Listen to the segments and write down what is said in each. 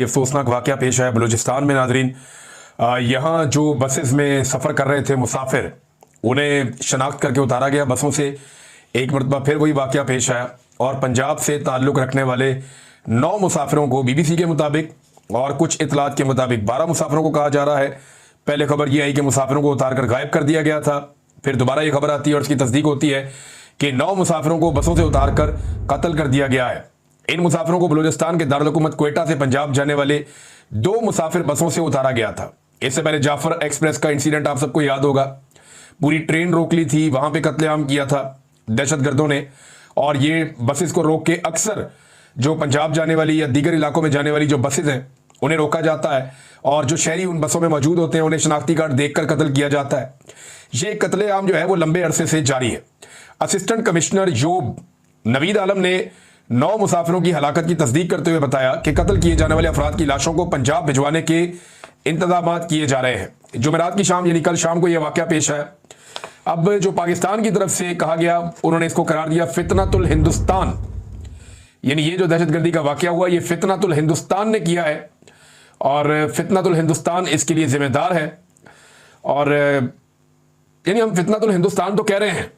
ये अफसोसनाक वाकया पेश आया बलूचिस्तान में नाजरीन। यहाँ जो बसेस में सफ़र कर रहे थे मुसाफिर, उन्हें शनाख्त करके उतारा गया बसों से। एक मरतबा फिर वही वाकया पेश आया और पंजाब से ताल्लुक़ रखने वाले 9 मुसाफिरों को BBC के मुताबिक और कुछ इतलात के मुताबिक 12 मुसाफिरों को कहा जा रहा है। पहले खबर यह आई कि मुसाफिरों को उतार कर गायब कर दिया गया था, फिर दोबारा ये खबर आती है और उसकी तस्दीक होती है कि 9 मुसाफिरों को बसों से उतार कर कत्ल कर दिया गया है। इन मुसाफिरों को बलूचिस्तान के दारुल हुकूमत क्वेटा से पंजाब जाने वाले 2 मुसाफिर बसों से उतारा गया था। इससे पहले जाफर एक्सप्रेस का इंसिडेंट आप सबको याद होगा, पूरी ट्रेन रोक ली थी, वहां पे कत्लेआम किया था दहशतगर्दों ने। और ये बसेस को रोक के अक्सर जो पंजाब जाने वाली या दीगर इलाकों में जाने वाली जो बसेस हैं उन्हें रोका जाता है और जो शहरी उन बसों में मौजूद होते हैं उन्हें शनाख्ती कार्ड देखकर कत्ल किया जाता है। ये कत्लेआम जो है वो लंबे अरसे से जारी है। असिस्टेंट कमिश्नर योब नवीद आलम ने 9 मुसाफिरों की हलाकत की तस्दीक करते हुए बताया कि कत्ल किए जाने वाले अफराद की लाशों को पंजाब भिजवाने के इंतजाम किए जा रहे हैं। जुमेरात की शाम यानी कल शाम को यह वाकया पेश आया। अब जो पाकिस्तान की तरफ से कहा गया, उन्होंने इसको करार दिया फितनतुल हिंदुस्तान, यानी ये जो दहशतगर्दी का वाकया हुआ ये फितनतुल हिंदुस्तान ने किया है और फितनतुल हिंदुस्तान इसके लिए जिम्मेदार है। और यानी हम फितनतुल हिंदुस्तान तो कह रहे हैं,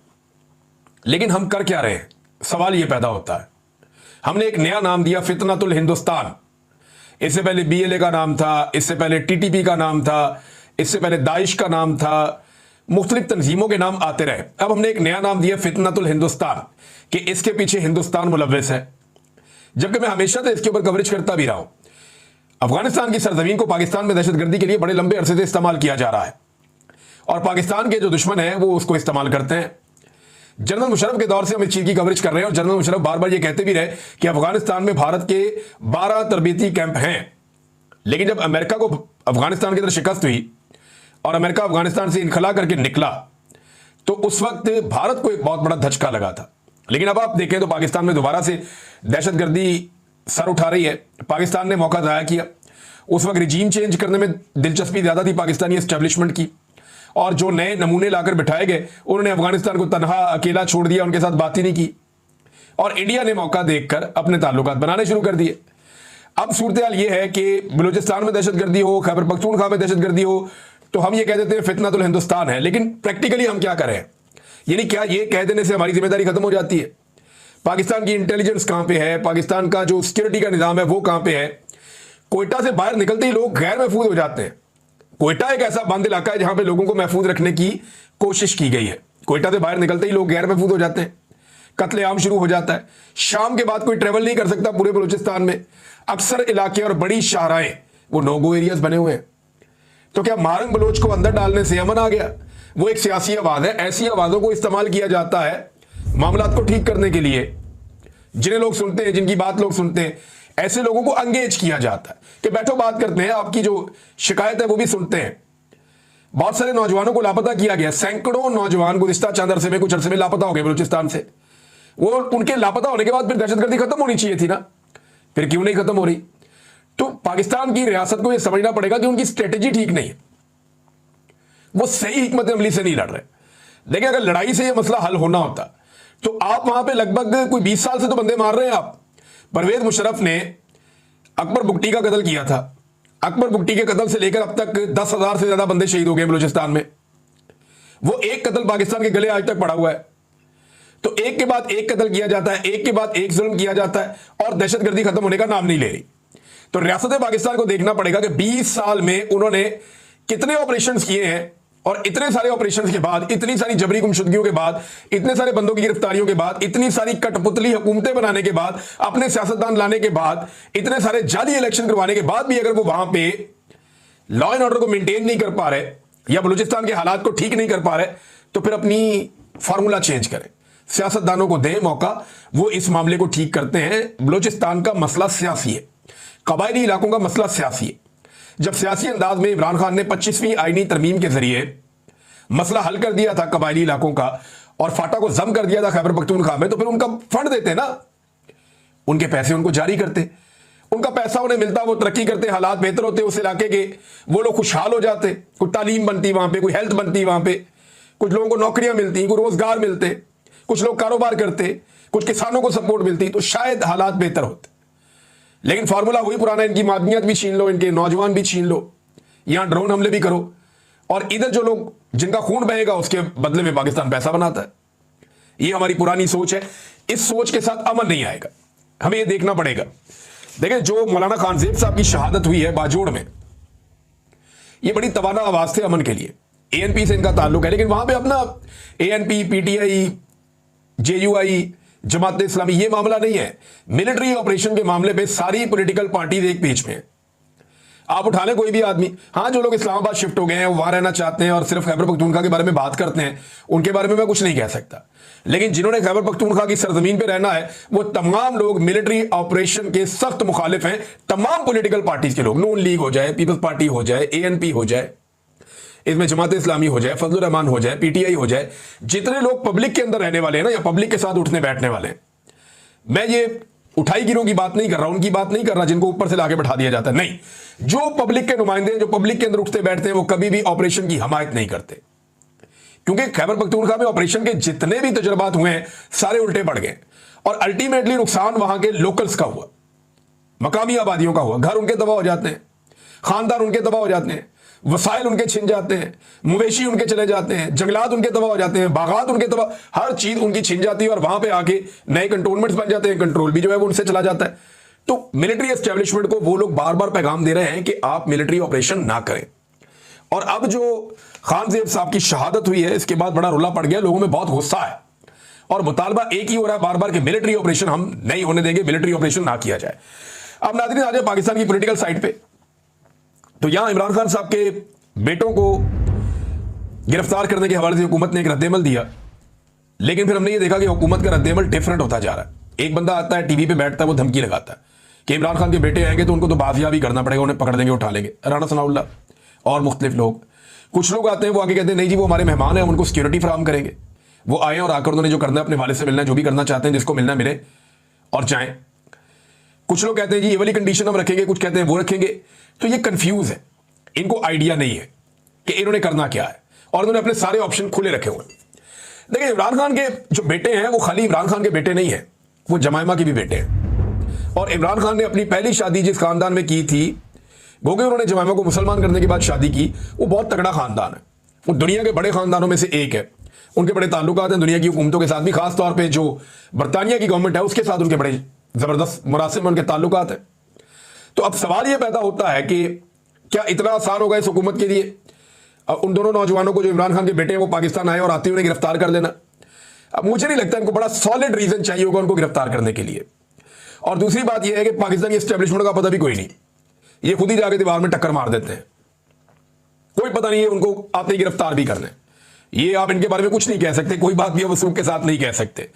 लेकिन हम कर क्या रहे हैं, सवाल ये पैदा होता है। हमने एक नया नाम दिया फितनतुल हिंदुस्तान। इससे पहले BLA का नाम था, इससे पहले TTP का नाम था, इससे पहले दाइश का नाम था, मुख्तलिफ तंजीमों के नाम आते रहे। अब हमने एक नया नाम दिया फितनतुल हिंदुस्तान कि इसके पीछे हिंदुस्तान मुलव्वस है, जबकि मैं हमेशा से इसके ऊपर कवरेज करता भी रहा हूं। अफगानिस्तान की सरजमीन को पाकिस्तान में दहशतगर्दी के लिए बड़े लंबे अरसे से इस्तेमाल किया जा रहा है और पाकिस्तान के जो दुश्मन है वो उसको इस्तेमाल करते हैं। जनरल मुशर्रफ के दौर से हम इस चीज की कवरेज कर रहे हैं और जनरल मुशर्रफ बार बार ये कहते भी रहे कि अफगानिस्तान में भारत के 12 तरबीती कैंप हैं। लेकिन जब अमेरिका को अफगानिस्तान की तरफ शिकस्त हुई और अमेरिका अफगानिस्तान से इनखला करके निकला तो उस वक्त भारत को एक बहुत बड़ा धचका लगा था। लेकिन अब आप देखें तो पाकिस्तान में दोबारा से दहशतगर्दी सर उठा रही है। पाकिस्तान ने मौका ज़ाया किया, उस वक्त रिजीम चेंज करने में दिलचस्पी ज़्यादा थी पाकिस्तानी एस्टेब्लिशमेंट की, और जो नए नमूने लाकर बिठाए गए उन्होंने अफगानिस्तान को तनहा अकेला छोड़ दिया, उनके साथ बात ही नहीं की। और इंडिया ने मौका देखकर अपने ताल्लुकात बनाने शुरू कर दिए। अब सूरत हाल ये है कि बलूचिस्तान में दहशतगर्दी हो, खैबर पख्तूनख्वा में दहशतगर्दी हो, तो हम ये कह देते हैं फितनतुल हिंदुस्तान है। लेकिन प्रैक्टिकली हम क्या करें, यानी क्या ये कह देने से हमारी जिम्मेदारी खत्म हो जाती है? पाकिस्तान की इंटेलिजेंस कहां पे है, पाकिस्तान का जो सिक्योरिटी का निजाम है वो कहां पे है? कोयटा से बाहर निकलते ही लोग गैर महफूज हो जाते हैं। कोयटा एक ऐसा बंद इलाका है जहां पे लोगों को महफूज रखने की कोशिश की गई है। कोयटा से बाहर निकलते ही लोग गैर महफूज हो जाते हैं, कत्लेआम शुरू हो जाता है। शाम के बाद कोई ट्रेवल नहीं कर सकता पूरे बलूचिस्तान में। अक्सर इलाके और बड़ी शाहराएं वो नो-गो एरियाज बने हुए हैं। तो क्या मारंग बलोच को अंदर डालने से अमन आ गया? वो एक सियासी आवाज है। ऐसी आवाजों को इस्तेमाल किया जाता है मामलात को ठीक करने के लिए। जिन्हें लोग सुनते हैं, जिनकी बात लोग सुनते हैं, ऐसे लोगों को एंगेज किया जाता है कि बैठो बात करते हैं, आपकी जो शिकायत है वो भी सुनते हैं। बहुत सारे नौजवानों को लापता किया गया। सैकड़ों नौजवान गुज़िश्ता चंद अरसे में, कुछ अरसे में लापता हो गए बलूचिस्तान से। वो उनके लापता होने के बाद फिर दहशतगर्दी खत्म होनी चाहिए थी ना, फिर क्यों नहीं खत्म हो रही? तो पाकिस्तान की रियासत को यह समझना पड़ेगा कि उनकी स्ट्रेटेजी ठीक नहीं है, वो सही हिकमत अमली से नहीं लड़ रहे। देखिए, अगर लड़ाई से यह मसला हल होना होता तो आप वहां पे लगभग कोई 20 साल से तो बंदे मार रहे हैं आप। परवेज मुशर्रफ ने अकबर बुगटी का कत्ल किया था। अकबर बुगटी के कत्ल से लेकर अब तक 10,000 से ज्यादा बंदे शहीद हो गए बलूचिस्तान में। वो एक कत्ल पाकिस्तान के गले आज तक पड़ा हुआ है। तो एक के बाद एक कत्ल किया जाता है, एक के बाद एक जुल्म किया जाता है और दहशतगर्दी खत्म होने का नाम नहीं ले रही। तो रियासत पाकिस्तान को देखना पड़ेगा कि 20 साल में उन्होंने कितने ऑपरेशंस किए हैं और इतने सारे ऑपरेशंस के बाद, इतनी सारी जबरी गुमशुदगियों के बाद, इतने सारे बंदों की गिरफ्तारियों के बाद, इतनी सारी कठपुतली हुकूमतें बनाने के बाद, अपने सियासतदान लाने के बाद, इतने सारे जाली इलेक्शन करवाने के बाद भी अगर वो वहां पे लॉ एंड ऑर्डर को मेंटेन नहीं कर पा रहे या बलूचिस्तान के हालात को ठीक नहीं कर पा रहे, तो फिर अपनी फार्मूला चेंज करें, सियासतदानों को दें मौका, वो इस मामले को ठीक करते हैं। बलूचिस्तान का मसला सियासी है, कबायली इलाकों का मसला सियासी है। जब सियासी अंदाज में इमरान खान ने 25वीं आईनी तरमीम के जरिए मसला हल कर दिया था कबायली इलाकों का और फाटा को जम कर दिया था खैबर पख्तूनख्वा में, तो फिर उनका फंड देते ना, उनके पैसे उनको जारी करते, उनका पैसा उन्हें मिलता, वो तरक्की करते, हालात बेहतर होते उस इलाके के, वो लोग खुशहाल हो जाते, कुछ तालीम बनती वहां पे, कोई हेल्थ बनती वहां पे, कुछ लोगों को नौकरियां मिलती, कोई रोजगार मिलते, कुछ लोग कारोबार करते, कुछ किसानों को सपोर्ट मिलती, तो शायद हालात बेहतर होते। लेकिन फॉर्मूला वही पुराना, इनकी मादनियत भी छीन लो, इनके नौजवान भी छीन लो, यहां ड्रोन हमले भी करो, और इधर जो लोग जिनका खून बहेगा उसके बदले में पाकिस्तान पैसा बनाता है। ये हमारी पुरानी सोच है। इस सोच के साथ अमन नहीं आएगा, हमें ये देखना पड़ेगा। देखिए, जो मौलाना खानजेब साहब की शहादत हुई है बाजोड़ में, ये बड़ी तवाना आवाज थे अमन के लिए। एएनपी से इनका ताल्लुक है, लेकिन वहां पे अपना ANP, PTI, JUI, Jamaat Islami, ये मामला नहीं है। मिलिट्री ऑपरेशन के मामले पे सारी पॉलिटिकल पार्टीज एक पेज में है। आप उठा लें कोई भी आदमी, हाँ जो लोग इस्लामाबाद शिफ्ट हो गए हैं, वो वहां रहना चाहते हैं और सिर्फ खैबर पख्तूनख्वा के बारे में बात करते हैं, उनके बारे में मैं कुछ नहीं कह सकता। लेकिन जिन्होंने खैबर पख्तूनख्वा की सरजमीन पे रहना है, वो तमाम लोग मिलिट्री ऑपरेशन के सख्त मुखालिफ हैं। तमाम पॉलिटिकल पार्टीज के लोग, नून लीग हो जाए, पीपल्स पार्टी हो जाए, एएनपी हो जाए, इसमें जमात इस्लामी हो जाए, फजलुर रहमान हो जाए, पीटीआई हो जाए, जितने लोग पब्लिक के अंदर रहने वाले हैं ना, या पब्लिक के साथ उठने बैठने वाले हैं, मैं ये उठाई गिरों की बात नहीं कर रहा, उनकी बात नहीं कर रहा जिनको ऊपर से लाके बैठा दिया जाता है, नहीं। जो पब्लिक के नुमाइंदे हैं, जो पब्लिक के अंदर उठते बैठते हैं, वो कभी भी ऑपरेशन की हमायत नहीं करते, क्योंकि खैबर पख्तूनख्वा में ऑपरेशन के जितने भी तजुर्बात हुए हैं सारे उल्टे पड़ गए, और अल्टीमेटली नुकसान वहां के लोकल्स का हुआ, मकामी आबादियों का हुआ। घर उनके तबाह हो जाते हैं, खानदान उनके तबाह हो जाते हैं, वसाइल उनके छिन जाते हैं, मवेशी उनके चले जाते हैं, जंगलात उनके तबाह हो जाते हैं, बागात उनके तबाह, हर चीज उनकी छिन जाती है, और वहां पे आके नए कंटोनमेंट्स बन जाते हैं, कंट्रोल भी जो है वो उनसे चला जाता है। तो मिलिट्री एस्टेब्लिशमेंट को वो लोग बार बार पैगाम दे रहे हैं कि आप मिलिट्री ऑपरेशन ना करें। और अब जो खानजेब साहब की शहादत हुई है, इसके बाद बड़ा रुला पड़ गया, लोगों में बहुत गुस्सा है, और मुतालबा एक ही हो रहा है बार बार कि मिलिट्री ऑपरेशन हम नहीं होने देंगे, मिलिट्री ऑपरेशन ना किया जाए। अब नाज़रीन, आ जाए पाकिस्तान की पॉलिटिकल साइड पे, तो यहां इमरान खान साहब के बेटों को गिरफ्तार करने के हवाले से हुकूमत ने एक रद्देमल दिया, लेकिन फिर हमने ये देखा कि हुकूमत का रद्देमल डिफरेंट होता जा रहा है। एक बंदा आता है, टीवी पे बैठता है, वो धमकी लगाता है कि इमरान खान के बेटे आएंगे तो उनको तो बाजियाबी करना पड़ेगा, उन्हें पकड़ देंगे, उठा लेंगे, राना सनाउल्लाह और मुख्तलिफ लोग। कुछ लोग आते हैं, वो आगे कहते हैं नहीं जी वो हमारे मेहमान हैं, हम उनको सिक्योरिटी फराहम करेंगे, वो आए और आकर उन्होंने जो करना है अपने वाले से मिलना है, जो भी करना चाहते हैं, जिसको मिलना मिले और जाएं। कुछ लोग कहते हैं जी ये वाली कंडीशन हम रखेंगे, कुछ कहते हैं वो रखेंगे। तो ये कंफ्यूज है, इनको आइडिया नहीं है कि इन्होंने करना क्या है, और उन्होंने अपने सारे ऑप्शन खुले रखे हुए हैं। देखिए, इमरान खान के जो बेटे हैं वो खाली इमरान खान के बेटे नहीं है, वो जमाइमा के भी बेटे हैं। और इमरान खान ने अपनी पहली शादी जिस खानदान में की थी, गोगे उन्होंने जमाइमा को मुसलमान करने के बाद शादी की, वो बहुत तगड़ा खानदान है, वो दुनिया के बड़े खानदानों में से एक है। उनके बड़े ताल्लुकात हैं दुनिया की हुकूमतों के साथ भी, खास तौर पे जो बरतानिया की गवर्नमेंट है उसके साथ उनके बड़े जबरदस्त मुरासिम उनके ताल्लुकात हैं। तो अब सवाल यह पैदा होता है कि क्या इतना आसान होगा इस हुकूमत के लिए उन दोनों नौजवानों को जो इमरान खान के बेटे हैं वो पाकिस्तान आए और आते हुए गिरफ्तार कर लेना? अब मुझे नहीं लगता, इनको बड़ा सॉलिड रीजन चाहिए होगा उनको गिरफ्तार करने के लिए। और दूसरी बात यह है कि पाकिस्तानी एस्टेब्लिशमेंट का पता भी कोई नहीं, ये खुद ही जाके दीवार में टक्कर मार देते हैं, कोई पता नहीं है उनको आते ही गिरफ्तार भी करने। ये आप इनके बारे में कुछ नहीं कह सकते, कोई बात भी वसूख के साथ नहीं कह सकते।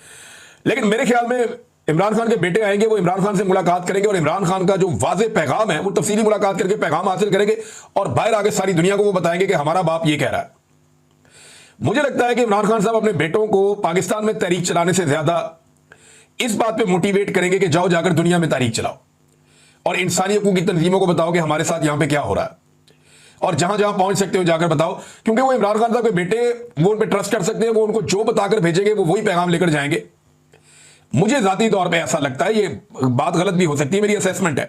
लेकिन मेरे ख्याल में इमरान खान के बेटे आएंगे, वो इमरान खान से मुलाकात करेंगे और इमरान खान का जो वाज़ेह पैगाम है वो तफसीली मुलाकात करके पैगाम हासिल करेंगे और बाहर आगे सारी दुनिया को वो बताएंगे कि हमारा बाप ये कह रहा है। मुझे लगता है कि इमरान खान साहब अपने बेटों को पाकिस्तान में तहरीक चलाने से ज्यादा इस बात पे मोटिवेट करेंगे कि जाओ जाकर दुनिया में तहरीक चलाओ और इंसानी हकूक की तंजीमों को बताओ कि हमारे साथ यहां पे क्या हो रहा है, और जहां जहां पहुंच सकते हो जाकर बताओ। क्योंकि वो इमरान खान साहब के बेटे, वो उन पर ट्रस्ट कर सकते हैं, वो उनको जो बताकर भेजेंगे वो वही पैगाम लेकर जाएंगे। मुझे जाती तौर पे ऐसा लगता है, ये बात गलत भी हो सकती है, मेरी असेसमेंट है।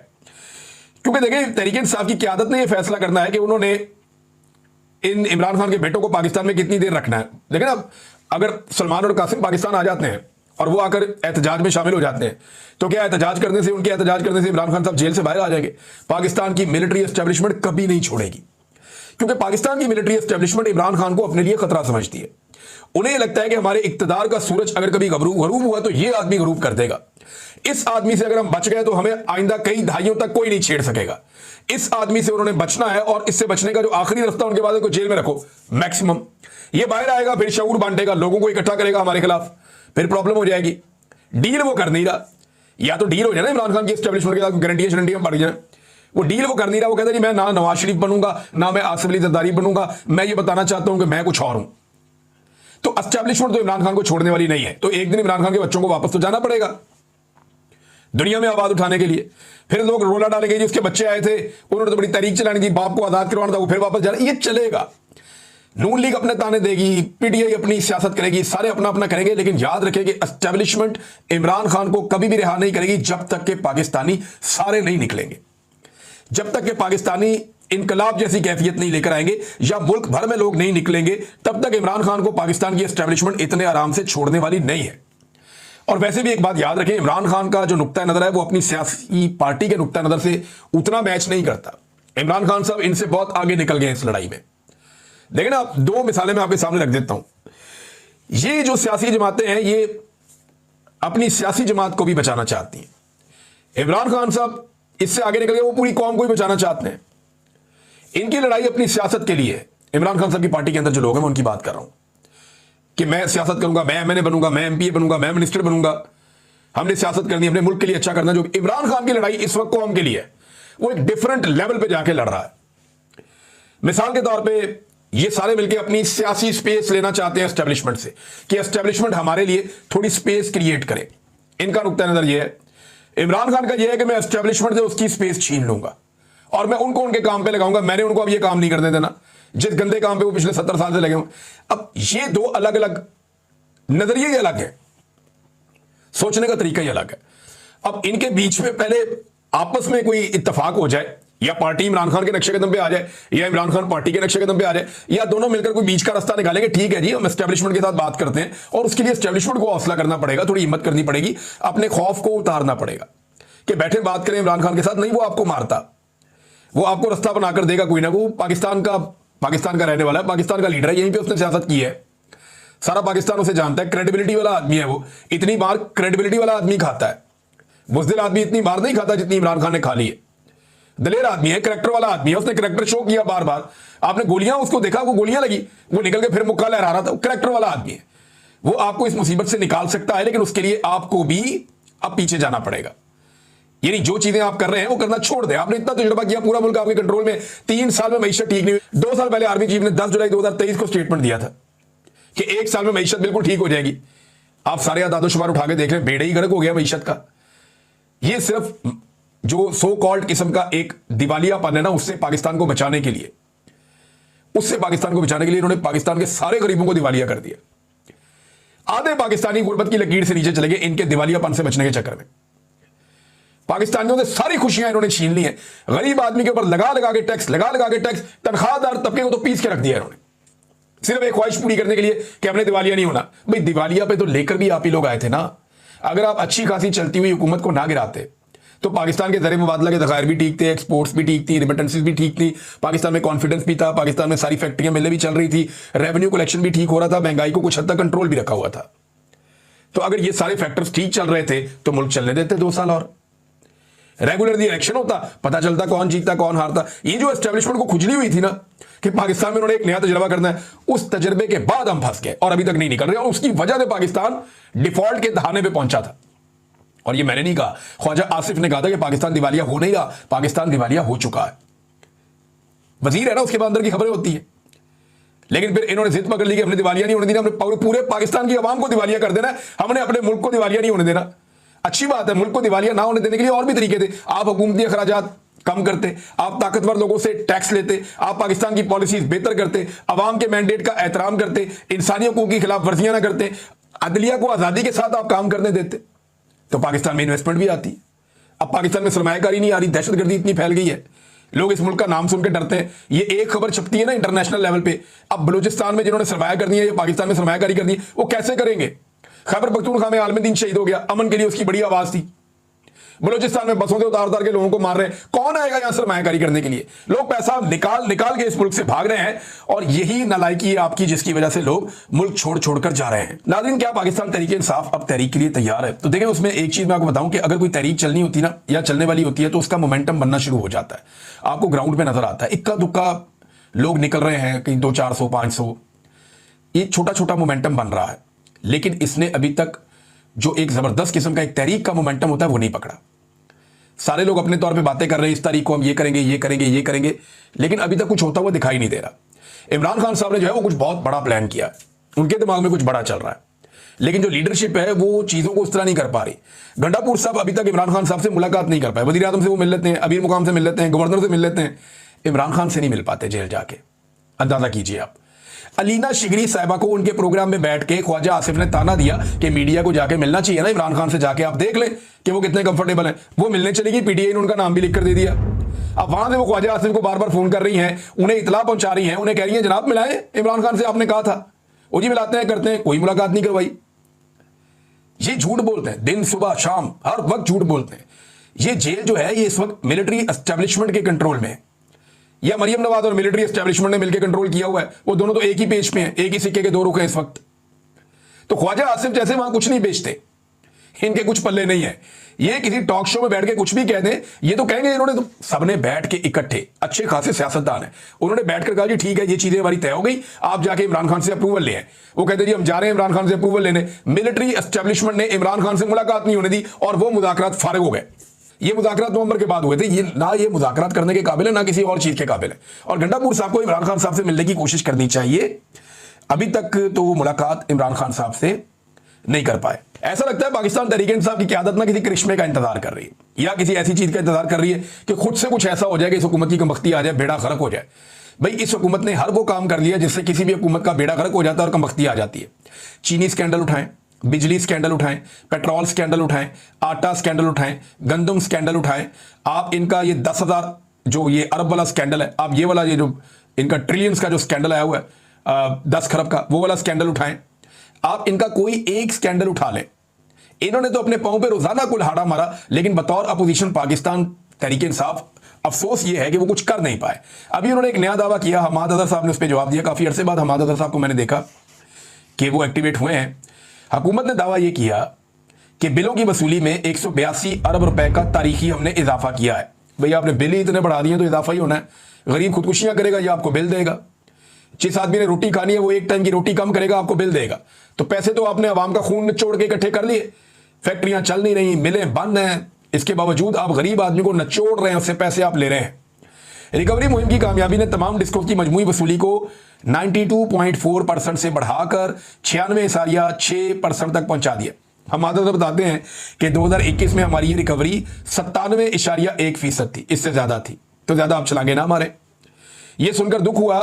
क्योंकि देखिए, तहरीक इंसाफ की क़यादत ने यह फैसला करना है कि उन्होंने इन इमरान खान के बेटों को पाकिस्तान में कितनी देर रखना है। लेकिन अब अगर सलमान और कासिम पाकिस्तान आ जाते हैं और वो आकर एहतजाज में शामिल हो जाते हैं, तो क्या एहतजाज करने से, उनके एहतजाज करने से इमरान खान साहब जेल से बाहर आ जाएंगे? पाकिस्तान की मिलिट्री एस्टेब्लिशमेंट कभी नहीं छोड़ेगी, क्योंकि पाकिस्तान की मिलिट्री एस्टेब्लिशमेंट इमरान खान को अपने लिए खतरा समझती है। उन्हें यह लगता है कि हमारे इक्तदार का सूरज अगर कभी गरूब हुआ तो ये आदमी गरूब कर देगा। इस आदमी से अगर हम बच गए तो हमें आइंदा कई दहाइयों तक कोई नहीं छेड़ सकेगा। इस आदमी से उन्होंने बचना है, और इससे बचने का जो आखिरी रास्ता उनके बाद को जेल में रखो मैक्सिमम। ये बाहर आएगा, फिर शऊर बांटेगा, लोगों को इकट्ठा करेगा हमारे खिलाफ, फिर प्रॉब्लम हो जाएगी। डील वो कर नहीं रहा, या तो डील हो जाए ना इमरान खान की एस्टेब्लिशमेंट के साथ, गारंटियां बढ़ जाए, वो डील वो कर नहीं रहा। वो कहता है मैं ना नवाज शरीफ बनूंगा, ना मैं आसिफ अली जरदारी बनूंगा, मैं ये बताना चाहता हूं कि मैं कुछ और हूं। तो एस्टेब्लिशमेंट तो इमरान खान को छोड़ने वाली नहीं है। तो एक दिन इमरान खान के बच्चों को वापस तो जाना पड़ेगा दुनिया में आवाज उठाने के लिए। फिर लोग रोला डालेंगे, जिसके बच्चे आए थे उन्होंने तो बड़ी तहरीक चलानी थी, बाप को आजाद करवाना था, वो फिर वापस जाना, ये चलेगा। नून लीग अपने ताने देगी, पीटीआई अपनी सियासत करेगी, सारे अपना अपना करेंगे, लेकिन याद रखें कि एस्टेब्लिशमेंट इमरान खान को कभी भी रिहा नहीं करेगी जब तक के पाकिस्तानी सारे नहीं निकलेंगे, जब तक के पाकिस्तानी इनकलाब जैसी कैफियत नहीं लेकर आएंगे या मुल्क भर में लोग नहीं निकलेंगे, तब तक इमरान खान को पाकिस्तान की एस्टेब्लिशमेंट इतने आराम से छोड़ने वाली नहीं है। और वैसे भी एक बात याद रखें, इमरान खान का जो नुक्ता नजर है वो अपनी सियासी पार्टी के नुक्ता नजर से उतना मैच नहीं करता। इमरान खान साहब इनसे बहुत आगे निकल गए इस लड़ाई में। देखिए ना, आप दो मिसालें मैं आपके सामने रख देता हूं। ये जो सियासी जमातें हैं ये अपनी सियासी जमात को भी बचाना चाहती हैं। इमरान खान साहब इससे आगे निकल गए, वो पूरी कौम को भी बचाना चाहते हैं। इनकी लड़ाई अपनी सियासत के लिए है। इमरान खान साहब की पार्टी के अंदर जो लोग हैं मैं उनकी बात कर रहा हूं कि मैं सियासत करूंगा, मैं एमएनए बनूंगा, मैं एमपीए बनूंगा, मैं मिनिस्टर बनूंगा, हमने सियासत करनी है, अपने मुल्क के लिए अच्छा करना। जो इमरान खान की लड़ाई इस वक्त कौम के लिए है, वो एक डिफरेंट लेवल पे जाके लड़ रहा है। मिसाल के तौर पे ये सारे मिलकर अपनी सियासी स्पेस लेना चाहते हैं एस्टेब्लिशमेंट से कि एस्टेब्लिशमेंट हमारे लिए थोड़ी स्पेस क्रिएट करे। इनका नुक्ता नजर यह है, इमरान खान का यह है कि मैं एस्टेब्लिशमेंट से उसकी स्पेस छीन लूंगा और मैं उनको उनके काम पे लगाऊंगा, मैंने उनको अब ये काम नहीं करने देना जिस गंदे काम पे वो पिछले 70 साल से लगे हुए। अब ये दो अलग अलग नजरिए ही अलग है, सोचने का तरीका ही अलग है। अब इनके बीच में पहले आपस में कोई इत्तेफाक हो जाए, या पार्टी इमरान खान के नक्शे कदम पे आ जाए या इमरान खान पार्टी के नक्शे कदम पे आ जाए, या दोनों मिलकर कोई बीच का रास्ता निकालेंगे। ठीक है जी, हम एस्टेब्लिशमेंट के साथ बात करते हैं और उसके लिए एस्टेब्लिशमेंट को हौसला करना पड़ेगा, थोड़ी हिम्मत करनी पड़ेगी, अपने खौफ को उतारना पड़ेगा कि बैठे बात करें इमरान खान के साथ। नहीं, वो आपको मारता, वो आपको रास्ता बनाकर देगा कोई ना कोई। पाकिस्तान का रहने वाला है, पाकिस्तान का लीडर है, यहीं पे उसने सियासत की है, सारा पाकिस्तान उसे जानता है, क्रेडिबिलिटी वाला आदमी है वो। इतनी बार क्रेडिबिलिटी वाला आदमी खाता है, बुज़दिल आदमी इतनी बार नहीं खाता जितनी इमरान खान ने खा ली है। दलेर आदमी है, करेक्टर वाला आदमी है, उसने करेक्टर शो किया बार बार। आपने गोलियां उसको देखा, वो गोलियां लगी, वो निकल के फिर मुक्का लहरा रहा था। करेक्टर वाला आदमी है, वो आपको इस मुसीबत से निकाल सकता है, लेकिन उसके लिए आपको भी अब पीछे जाना पड़ेगा। यानी जो चीजें आप कर रहे हैं वो करना छोड़ दें। आपने इतना तजुर्बा किया, पूरा मुल्क आपके कंट्रोल में, 3 साल में मईशत ठीक नहीं हुई। 2 साल पहले आर्मी चीफ ने 10 जुलाई 2023 को स्टेटमेंट दिया था कि 1 साल में मईशत बिल्कुल ठीक हो जाएगी। आप सारे आदादोशुमार उठा के देख रहे हैं, बेड़े ही गर्क हो गया मईशत का। ये सिर्फ जो सो कॉल्ड किस्म का एक दिवालियापन है ना, उससे पाकिस्तान को बचाने के लिए, इन्होंने पाकिस्तान के सारे गरीबों को दिवालिया कर दिया। आधे पाकिस्तानी गुर्बत की लकीर से नीचे चले गए इनके दिवालियापन से बचने के चक्कर में। पाकिस्तानियों से सारी खुशियां इन्होंने छीन ली हैं। गरीब आदमी के ऊपर लगा लगा के टैक्स, तनख्वाहदार तबके को तो पीस के रख दिया इन्होंने, सिर्फ एक ख्वाहिश पूरी करने के लिए कि हमने दिवालिया नहीं होना। भाई दिवालिया पे तो लेकर भी आप ही लोग आए थे ना। अगर आप अच्छी खासी चलती हुई हुकूमत को ना गिराते तो पाकिस्तान के ज़रिए मुबादला के ज़खायर भी ठीक थे, एक्सपोर्ट्स भी ठीक थी, रिमिटेंसेस भी ठीक थी, पाकिस्तान में कॉन्फिडेंस भी था, पाकिस्तान में सारी फैक्ट्रियां मिलें भी चल रही थी, रेवेन्यू कलेक्शन भी ठीक हो रहा था, महंगाई को कुछ हद तक कंट्रोल भी रखा हुआ था। तो अगर ये सारे फैक्टर्स ठीक चल रहे थे तो मुल्क चलने देते 2 साल और, रेगुलरली इलेक्शन होता, पता चलता कौन जीतता कौन हारता। ये जो एस्टेब्लिशमेंट को खुजली हुई थी ना कि पाकिस्तान में उन्होंने एक नया तजर्बा करना है, उस तजर्बे के बाद हम फंस गए और अभी तक नहीं निकल रहे, और उसकी वजह से पाकिस्तान डिफॉल्ट के दहाने पे पहुंचा था। और ये मैंने नहीं कहा, ख्वाजा आसिफ ने कहा था कि पाकिस्तान दिवालिया हो नहीं रहा, पाकिस्तान दिवालिया हो चुका है। वजीर है ना, उसके बाद अंदर की खबरें होती है। लेकिन फिर इन्होंने जिद पकड़ ली कि हमने दिवालिया नहीं होने देना, हमने पूरे पाकिस्तान की आवाम को दिवालिया कर देना, हमने अपने मुल्क को दिवालिया नहीं होने देना। अच्छी बात है, मुल्क को दिवालिया ना होने देने के लिए और भी तरीके थे। आप हुकूमती अखराजात कम करते, आप ताकतवर लोगों से टैक्स लेते, आप पाकिस्तान की पॉलिसीज बेहतर करते, अवाम के मैंडेट का एहतराम करते, इंसानी हकूक की खिलाफ वर्जियां ना करते, अदलिया को आज़ादी के साथ आप काम करने देते, तो पाकिस्तान में इन्वेस्टमेंट भी आती। अब पाकिस्तान में सरमायाकारी नहीं आ रही, दहशतगर्दी इतनी फैल गई है, लोग इस मुल्क का नाम सुनकर डरते हैं। ये एक खबर छपती है ना इंटरनेशनल लेवल पे, अब बलूचिस्तान में जिन्होंने सरमाया करनी है या पाकिस्तान में सरमायाकारी करनी है, वो कैसे करेंगे? खैबर पख्तूनख्वा में आलम दीन शहीद हो गया, अमन के लिए उसकी बड़ी आवाज थी। बलूचिस्तान में बसों से उतार उतार के लोगों को मार रहे हैं, कौन आएगा यहां सरमायाकारी करने के लिए? लोग पैसा निकाल निकाल के इस मुल्क से भाग रहे हैं, और यही नालायकी है आपकी जिसकी वजह से लोग मुल्क छोड़ छोड़ कर जा रहे हैं। नाज़रीन, क्या पाकिस्तान तहरीक इंसाफ अब तहरीक के लिए तैयार है? तो देखें, उसमें एक चीज मैं आपको बताऊं कि अगर कोई तहरीक चलनी होती ना या चलने वाली होती है तो उसका मोमेंटम बनना शुरू हो जाता है, आपको ग्राउंड पे नजर आता है। इक्का दुक्का लोग निकल रहे हैं, कहीं 200-400 500, ये छोटा छोटा मोमेंटम बन रहा है, लेकिन इसने अभी तक जो एक जबरदस्त किस्म का एक तहरीक का मोमेंटम होता है वो नहीं पकड़ा। सारे लोग अपने तौर पे बातें कर रहे हैं, इस तारीख को हम ये करेंगे ये करेंगे ये करेंगे, लेकिन अभी तक कुछ होता हुआ दिखाई नहीं दे रहा। इमरान खान साहब ने जो है वो कुछ बहुत बड़ा प्लान किया, उनके दिमाग में कुछ बड़ा चल रहा है, लेकिन जो लीडरशिप है वो चीजों को उस तरह नहीं कर पा रही। गंडापुर साहब अभी तक इमरान खान साहब से मुलाकात नहीं कर पाए। वज़ीर आज़म से वो मिल लेते हैं, अमीर मुकाम से मिल लेते हैं, गवर्नर से मिल लेते हैं, इमरान खान से नहीं मिल पाते जेल जाके। अंदाजा कीजिए आप। अलीना शिगरी साहिबा को उनके प्रोग्राम में बैठ के ख्वाजा आसिफ ने ताना दिया कि मीडिया को जाके मिलना चाहिए ना इमरान खान से, जाके आप देख लें कि वो कितने कंफर्टेबल हैं। वो मिलने चली गई, पीटीआई ने उनका नाम भी लिख कर दे दिया। अब वहां से वो ख्वाजा आसिफ को बार बार फोन कर रही हैं, उन्हें इतला पहुंचा रही हैं, उन्हें कह रही हैं जनाब मिलाएं इमरान खान से, आपने कहा था। वो जी मिलाते हैं, करते हैं, कोई मुलाकात नहीं करवाई। ये झूठ बोलते हैं, दिन सुबह शाम हर वक्त झूठ बोलते हैं। ये जेल जो है ये इस वक्त मिलिट्री एस्टेब्लिशमेंट के कंट्रोल में है, या मरियम नवाज और मिलिट्री एस्टेब्लिशमेंट ने मिलकर कंट्रोल किया हुआ है। वो दोनों तो एक ही पेज पे हैं, एक ही सिक्के के दो रुख हैं इस वक्त। तो ख्वाजा आसिफ जैसे वहां कुछ नहीं बेचते, इनके कुछ पल्ले नहीं है। ये किसी टॉक शो में बैठ के कुछ भी कह दें, ये तो कहेंगे इन्होंने तो सबने बैठ के इकट्ठे अच्छे खासे सियासतदान है, उन्होंने बैठकर कहा जी ठीक है ये चीजें हमारी तय हो गई, आप जाके इमरान खान से अप्रूवल ले आए। वो कहते जी हम जा रहे हैं इमरान खान से अप्रूवल लेने। मिलिट्री एस्टेब्लिशमेंट ने इमरान खान से मुलाकात नहीं होने दी और वो मुज़ाकरात फारिग हो गए। ये मुज़ाकरात नवंबर के बाद हुए थे। ये ना ये मुज़ाकरात करने के काबिल है ना किसी और चीज के काबिल है। और गंडापुर साहब को इमरान खान साहब से मिलने की कोशिश करनी चाहिए। अभी तक तो वो मुलाकात इमरान खान साहब से नहीं कर पाए। ऐसा लगता है पाकिस्तान तहरीक-ए-इंसाफ की क़यादत ना किसी करिश्मे का इंतजार कर रही है, या किसी ऐसी चीज का इंतजार कर रही है कि खुद से कुछ ऐसा हो जाए कि इस हुकूमत की कमबख्ती आ जाए, बेड़ा गर्क हो जाए। भाई इस हुकूमत ने हर वो काम कर लिया जिससे किसी भी हुकूमत का बेड़ा गर्क हो जाता है और कमबख्ती आ जाती है। चीनी स्कैंडल उठाएं, बिजली स्कैंडल उठाएं, पेट्रोल स्कैंडल उठाएं, आटा स्कैंडल उठाएं, गंदम स्कैंडल उठाएं। आप इनका ये 10,000 जो ये अरब वाला स्कैंडल है, आप ये वाला ये जो इनका ट्रिलियंस का जो स्कैंडल आया हुआ है 10 खरब का, वो वाला स्कैंडल उठाएं। आप इनका कोई एक स्कैंडल उठा लें। इन्होंने तो अपने पांव पे रोजाना कुल्हाड़ा मारा, लेकिन बतौर अपोजिशन पाकिस्तान तहरीक-ए-इंसाफ अफसोस ये है कि वो कुछ कर नहीं पाए। अभी उन्होंने एक नया दावा किया, हमाद अजहर साहब ने उस पर जवाब दिया। काफी अरसे बाद हमाद अजहर साहब को मैंने देखा कि वो एक्टिवेट हुए हैं। हुकूमत ने दावा यह किया कि बिलों की वसूली में 182 अरब रुपए का तारीखी हमने इजाफा किया है। भैया आपने बिल ही इतने बढ़ा दिए तो इजाफा ही होना है। गरीब खुदकुशियां करेगा या आपको बिल देगा। जिस आदमी ने रोटी खानी है वो एक टाइम की रोटी कम करेगा, आपको बिल देगा। तो पैसे तो आपने अवाम का खून निचोड़ के इकट्ठे कर लिए, फैक्ट्रियां चल नहीं रही, मिलें बंद हैं, इसके बावजूद आप गरीब आदमी को नचोड़ रहे हैं, उससे पैसे आप ले रहे हैं। रिकवरी मुहिम की कामयाबी ने तमाम डिस्कोस की मजमूई वसूली को 92.4% से बढ़ाकर 96.6% तक पहुंचा दिया। हम आदत बताते हैं कि 2021 में हमारी ये रिकवरी 97.1% थी, इससे ज्यादा थी। तो ज्यादा आप चलांगे ना हमारे। ये सुनकर दुख हुआ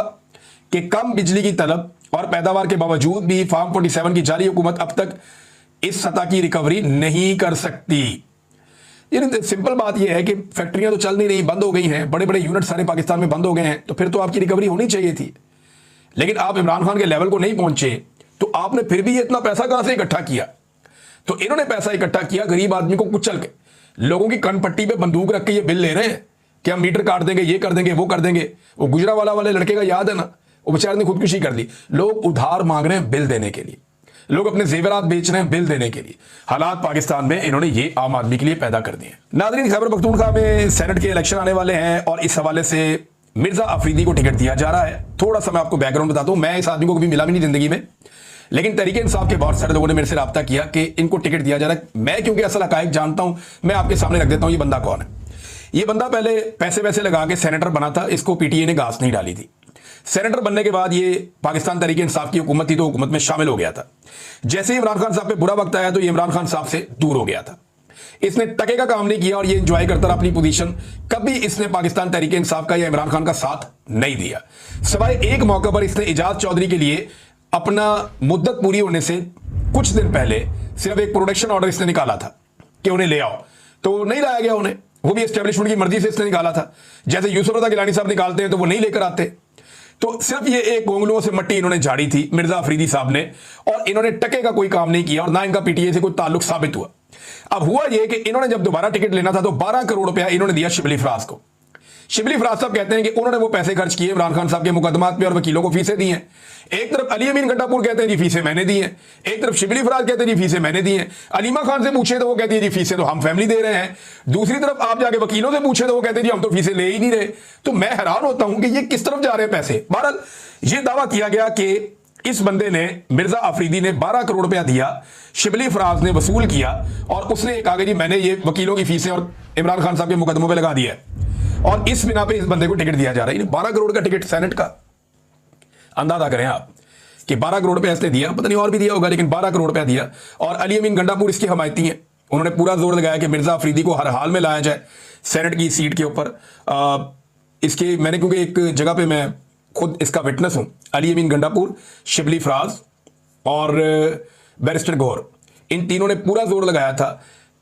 कि कम बिजली की तलब और पैदावार के बावजूद भी फार्म 47 की जारी हुकूमत अब तक इस सतह की रिकवरी नहीं कर सकती। यानी सिंपल बात यह है कि फैक्ट्रियां तो चल नहीं रही, बंद हो गई हैं, बड़े बड़े यूनिट सारे पाकिस्तान में बंद हो गए हैं, तो फिर तो आपकी रिकवरी होनी चाहिए थी। लेकिन आप इमरान खान के लेवल को नहीं पहुंचे, तो आपने फिर भी इतना पैसा कहां से इकट्ठा किया? तो इन्होंने पैसा इकट्ठा किया गरीब आदमी को कुचल के, लोगों की कनपट्टी पे बंदूक रख के ये बिल ले रहे हैं कि हम मीटर काट देंगे, ये कर देंगे, वो कर देंगे। वो गुजरावाला वाले लड़के का याद है ना, वो बेचारे ने खुदकुशी कर ली। लोग उधार मांग रहे हैं बिल देने के लिए, लोग अपने जेवरात बेच रहे हैं बिल देने के लिए। हालात पाकिस्तान में इन्होंने ये आम आदमी के लिए पैदा कर दिए। नाज़रीन, खैबर पख्तूनख्वा में सेनेट के इलेक्शन आने वाले हैं और इस हवाले से मिर्जा अफरीदी को टिकट दिया जा रहा है। थोड़ा सा मैं आपको बैकग्राउंड बताता हूं। मैं इस आदमी को कभी मिला भी नहीं जिंदगी में, लेकिन तहरीक-ए-इंसाफ के बहुत सारे लोगों ने मेरे से राब्ता किया कि इनको टिकट दिया जा रहा है। मैं क्योंकि असल हकायक जानता हूं, मैं आपके सामने रख देता हूं ये बंदा कौन है। ये बंदा पहले पैसे वैसे लगा के सेनेटर बना था, इसको पीटीए ने घास नहीं डाली थी। सेनेटर बनने के बाद ये पाकिस्तान तहरीक-ए-इंसाफ की हुकूमत थी तो हुकूमत में शामिल हो गया था। जैसे ही इमरान खान साहब पे बुरा वक्त आया तो ये इमरान खान साहब से दूर हो गया था। इसने टके का काम नहीं किया और ये एंजॉय करता रहा अपनी पोजीशन। कभी इसने पाकिस्तान तहरीक-ए-इंसाफ का या इमरान खान का साथ नहीं दिया, सिवाय एक मौके पर इसने इजाज चौधरी के लिए अपना मुद्दत पूरी होने से कुछ दिन पहले सिर्फ एक प्रोडक्शन ऑर्डर इसने निकाला था कि उन्हें ले आओ, तो नहीं लाया गया उन्हें। वो भी एस्टेब्लिशमेंट की मर्जी से इसने निकाला था। जैसे यूसुफ रज़ा गिलानी साहब निकालते हैं तो वो नहीं लेकर आते। तो सिर्फ ये एक गोंगलुओं से मट्टी इन्होंने झाड़ी थी मिर्जा अफरीदी साहब ने, और इन्होंने टके का कोई काम नहीं किया और ना इनका पीटीए से कोई ताल्लुक साबित हुआ। अब हुआ ये कि इन्होंने जब दोबारा टिकट लेना था तो 12 करोड़ रुपया इन्होंने दिया शिबली फराज को। शिबली फराज साहब कहते हैं कि उन्होंने वो पैसे खर्च किए इमरान खान साहब के मुकदमात पे और वकीलों को फीसें दी हैं। एक तरफ अली अमीन गंडापुर कहते हैं जी फीसें मैंने दी हैं, एक तरफ शिबली फराज कहते हैं जी फीसें मैंने दी हैं। अलीमा खान से पूछे तो वो कहती है जी फीसें तो हम फैमिली दे रहे हैं। दूसरी तरफ आप जाके वकीलों से पूछे तो वो कहते हैं जी हम तो फीसें ले ही नहीं रहे। तो मैं हैरान होता हूं कि ये किस तरफ जा रहे हैं पैसे। बहरहाल ये दावा किया गया कि इस बंदे ने, मिर्जा अफरीदी ने 12 करोड़ रुपया दिया, शिबली फराज ने वसूल किया और उसने कहा कि जी मैंने ये वकीलों की फीसें और इमरान खान साहब के मुकदमों पे लगा दिया है और इस बिना पे इस बंदे को टिकट दिया जा रहा है। 12 करोड़ का टिकट सेनेट का, अंदाजा करें आप कि 12 करोड़ रुपया इसने दिया, पता नहीं और भी दिया होगा, लेकिन 12 करोड़ रुपया दिया। और अली अमीन गंडापुर इसके हमायती हैं, उन्होंने पूरा जोर लगाया कि मिर्जा अफरीदी को हर हाल में लाया जाए सेनेट की सीट के ऊपर। इसके मैंने क्योंकि एक जगह पे मैं खुद इसका विटनेस हूं। अली अमीन गंडापुर, शिबली फराज और बैरिस्टर गौर, इन तीनों ने पूरा जोर लगाया था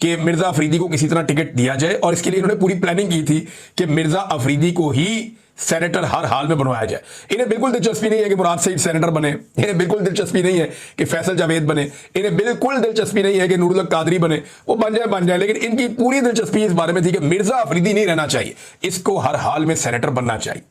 कि मिर्जा अफरीदी को किसी तरह टिकट दिया जाए, और इसके लिए इन्होंने पूरी प्लानिंग की थी कि मिर्जा अफरीदी को ही सेनेटर हर हाल में बनवाया जाए। इन्हें बिल्कुल दिलचस्पी नहीं है कि मुराद सईद सेनेटर बने, इन्हें बिल्कुल दिलचस्पी नहीं है कि फैसल जावेद बने, इन्हें बिल्कुल दिलचस्पी नहीं है कि नूरुल हक कादरी बने। वो बन जाए, लेकिन इनकी पूरी दिलचस्पी इस बारे में थी कि मिर्जा अफरीदी नहीं रहना चाहिए, इसको हर हाल में सेनेटर बनना चाहिए।